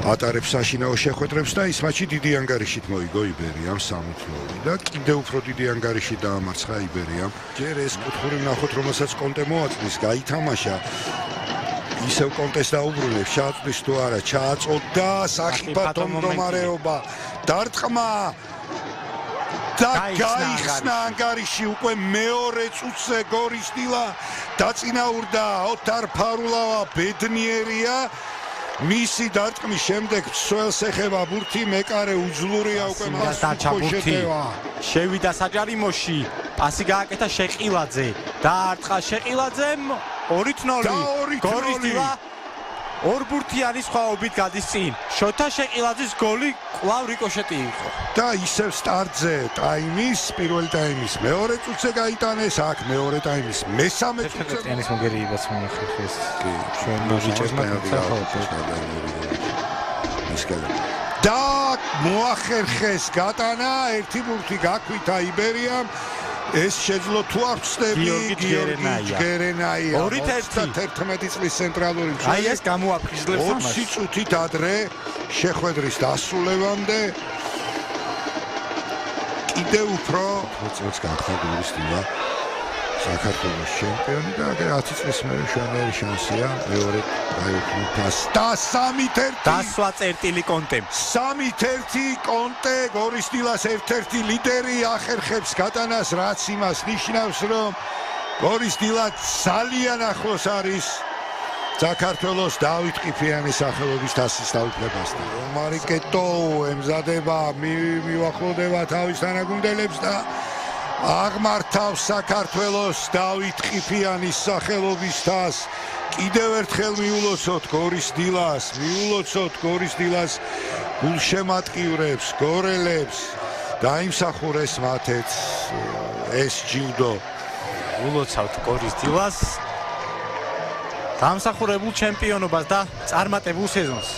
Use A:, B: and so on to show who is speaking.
A: ატარებს საშინაო შეხვედრებს და ის მატჩი დიდი ანგარიშით მოიგო იბერიამ 3-0 და კიდევ უფრო დიდი ანგარიშით დაამარცხა იბერიამ. ჯერ ეს კუთხური ვნახოთ, რომელსაც კონტე მოაწვის, გაითამაშა. ისევ კონტეს დაუბრუნებს, ჩააწვის თუ არა, ჩააწოდა საფათო მდგომარეობა. დარტყმა და გაიხსნა ანგარიში უკვე მეორე წუთზე გორის დილა დაწინაურდა ოთარ ფარულავა ბედნიერია. მისი დარტყმის შემდეგ სველს ეხება ბურთი, მეკარე უძლურია უკვე მასშეტევა.
B: შევიდა საჯარიმოში, პასი გააკეთა შეყილაძე, დაარტყა შეყილაძემ 2-0. გორის დილა ორ ბურთიანი სხვაობით გადის წინ. შოთა შეყილაძის გოლი კვლავ რიკოშეტი იყო.
A: და ისევ სტარტზე ტაიმის, პირველი ტაიმის მეორე წუთზე გაიტანეს, აქ მეორე ტაიმის მესამე წუთზე
B: ტენის მოგერიებას მოახერხეს. ჩვენ
A: და მოახერხეს გატანა, ერთი ბურთი გაქვითა იბერიამ. ეს შეძლო თუ არ ვწდები გიორგი ჯგერენაია 21 წლის ცენტრალური მცველი.
B: აი ეს გამოაფხიზლებს ამას.
A: 20 წუთით ადრე შეხვედრის დასრულებამდე კიდევ უფრო წელს გახდა გორის დილა საქართველოს ჩემპიონი და 10 წლის მერე მშვენიერი შანსია მეორე გაიქმნას და 3-1
B: დასვა წერტილი კონტემ.
A: 3-1 კონტე გორის დილას ერთ-ერთი ლიდერი ახერხებს გატანას, რაც იმას ნიშნავს, რომ გორის დილა ძალიან ახლოს არის საქართველოს დავით ყიფიანის სახელობის თასის დაუფლებასთან. მარიკეტო ემზადება, მივახლოვდება თავის თანაგუნდელებს და აღმართავს საქართველოს დავით ყიფიანის სახელობის თასს. კიდევ ერთხელ მიულოცოთ გორის დილას, გულშემატკივრებს, გორელებს, დაიმსახურეს მათეთ ეს ჯილდო.
B: ულოცავთ გორის დილას დამსახურებულ ჩემპიონობას და წარმატებულ სეზონს.